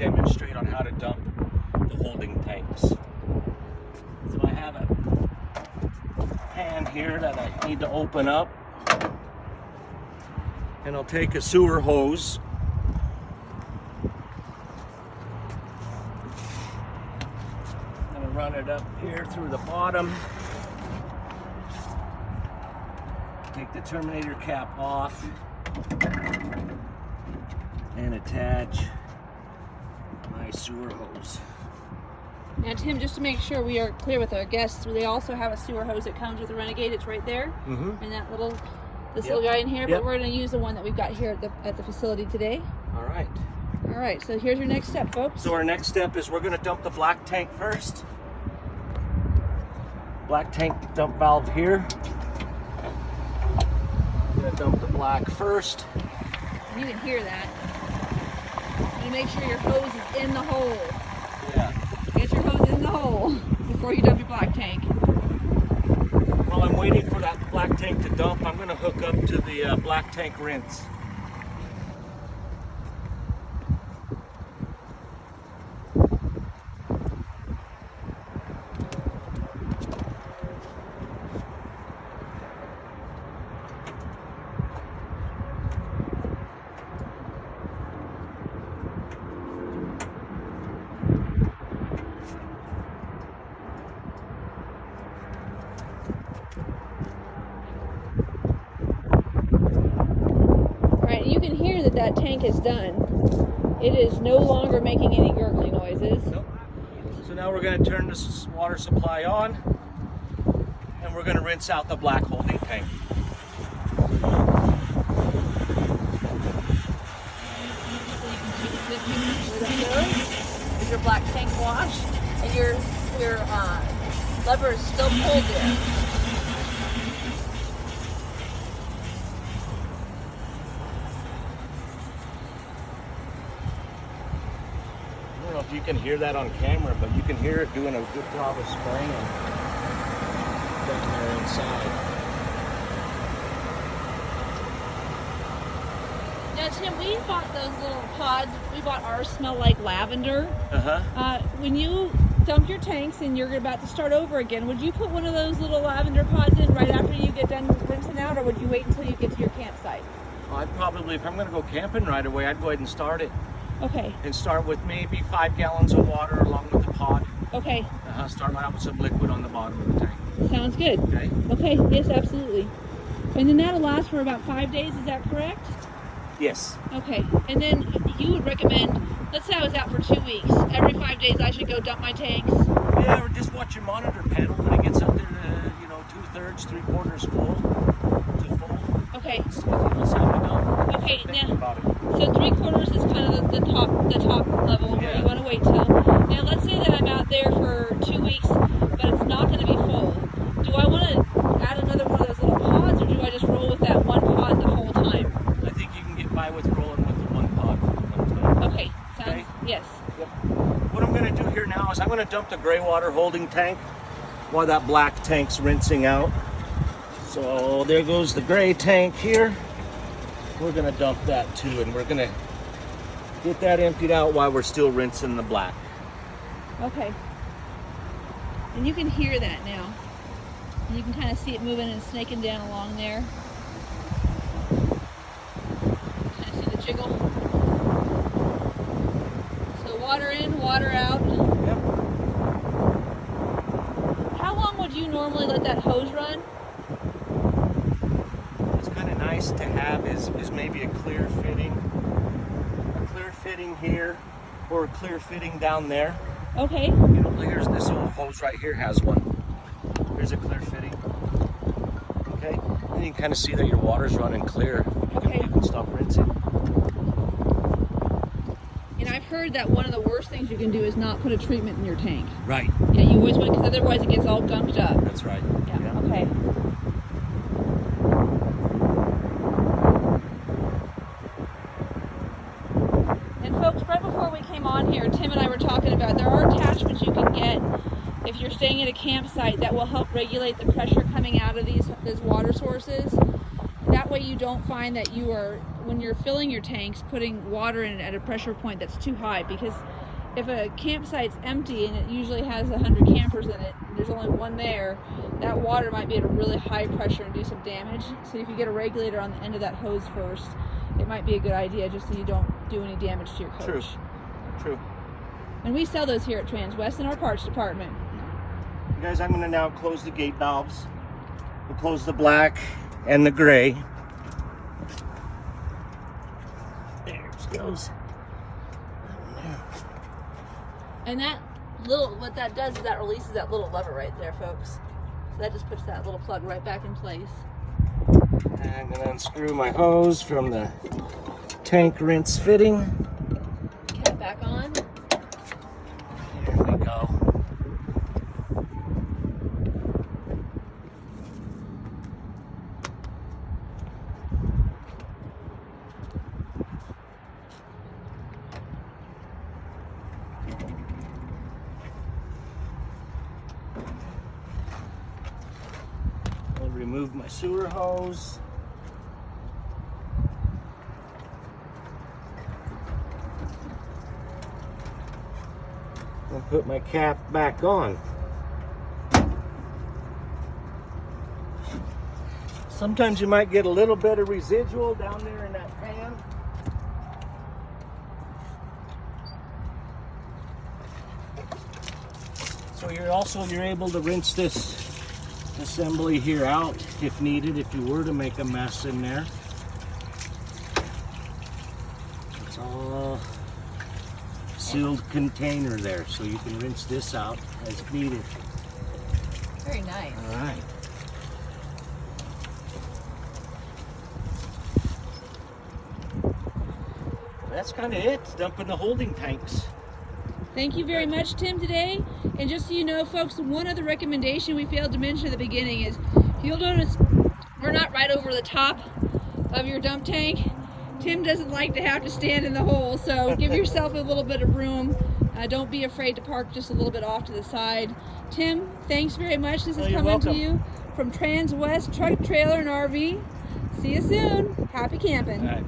demonstrate on how to dump the holding tanks. So I have a pan here that I need to open up, and I'll take a sewer hose. I'm gonna run it up here through the bottom. Take the terminator cap off and attach my sewer hose. Now, Tim, just to make sure we are clear with our guests, they also have a sewer hose that comes with the Renegade. It's right there, and that little, little guy in here. But we're going to use the one that we've got here at the facility today. All right. All right. So here's your next step, folks. So our next step is we're going to dump the black tank first. Black tank dump valve here. I'm going to dump the black first. You can hear that. You make sure your hose is in the hole. Yeah. Get your hose in the hole before you dump your black tank. While I'm waiting for that black tank to dump, I'm going to hook up to the black tank rinse. Alright, you can hear that tank is done. It is no longer making any gurgling noises. Nope. So now we're going to turn this water supply on, and we're going to rinse out the black holding tank. Your black tank washed, and your lever is still pulled there. I don't know if you can hear that on camera, but you can hear it doing a good job of spraying down there inside. Now, Tim, we bought those little pods. We bought ours smell like lavender. When you dump your tanks and you're about to start over again, would you put one of those little lavender pods in right after you get done rinsing out, or would you wait until you get to your campsite? I'd probably, if I'm going to go camping right away, I'd go ahead and start it. Okay. And start with maybe 5 gallons of water along with the pod. Okay. Start right out with some liquid on the bottom of the tank. Sounds good. Okay. Okay, yes, absolutely. And then that'll last for about 5 days, is that correct? Yes. Okay, and then you would recommend, let's say I was out for 2 weeks, every 5 days I should go dump my tanks? Yeah, or just watch your monitor panel when it gets up there to, 2/3, 3/4 full to full. Okay. That's how we know. Okay, Think now, about it. so 3/4 is kind of the top level where you want to wait till. Now let's say that I'm out there for 2 weeks, but it's not going to be full. Do I want to add another one of those little pods, or do I just roll with that one pod the whole time? I think you can get by with rolling with the one pod for the one time. Okay, sounds, yes. Yep. What I'm going to do here now is I'm going to dump the gray water holding tank while that black tank's rinsing out. So there goes the gray tank here. We're going to dump that too, and we're going to get that emptied out while we're still rinsing the black. Okay. And you can hear that now. And you can kind of see it moving and snaking down along there. Kind of see the jiggle. So water in, water out. Yep. How long would you normally let that hose run? What's kind of nice to have is maybe a clear fitting here, or a clear fitting down there. Okay. Here's this old hose right here has one. Here's a clear fitting. Okay, and you can kind of see that your water's running clear. You can stop rinsing. And I've heard that one of the worst things you can do is not put a treatment in your tank. Right. Yeah, you always want, because otherwise it gets all gunked up. That's right. Yeah. Okay. And folks, right before we came on here, Tim and I were talking about there are attachments you can get if you're staying at a campsite that will help regulate the pressure coming out of these water sources. That that way you don't find that you are, when you're filling your tanks, putting water in at a pressure point that's too high. Because if a campsite's empty and it usually has 100 campers in it, and there's only one there, that water might be at a really high pressure and do some damage. So if you get a regulator on the end of that hose first, it might be a good idea, just so you don't do any damage to your coach. True. And we sell those here at Transwest in our parts department. You guys, I'm going to now close the gate valves. We'll close the black and the gray. There it goes. And that little, what that does is that releases that little lever right there, folks. So that just puts that little plug right back in place. And I'm going to unscrew my hose from the tank rinse fitting. Cap back on. There we go. I'll remove my sewer hose. And put my cap back on. Sometimes you might get a little bit of residual down there in that pan. So you're able to rinse this assembly here out if needed, if you were to make a mess in there. It's all sealed container there, so you can rinse this out as needed. Very nice. All right. That's kind of it, dumping the holding tanks. Thank you very much, Tim, today. And just so you know, folks, one other recommendation we failed to mention at the beginning is, you'll notice we're not right over the top of your dump tank. Tim doesn't like to have to stand in the hole, so give yourself a little bit of room. Don't be afraid to park just a little bit off to the side. Tim, thanks very much. This is you're coming to welcome. you from Transwest Truck, Trailer, and RV. See you soon. Happy camping. All right.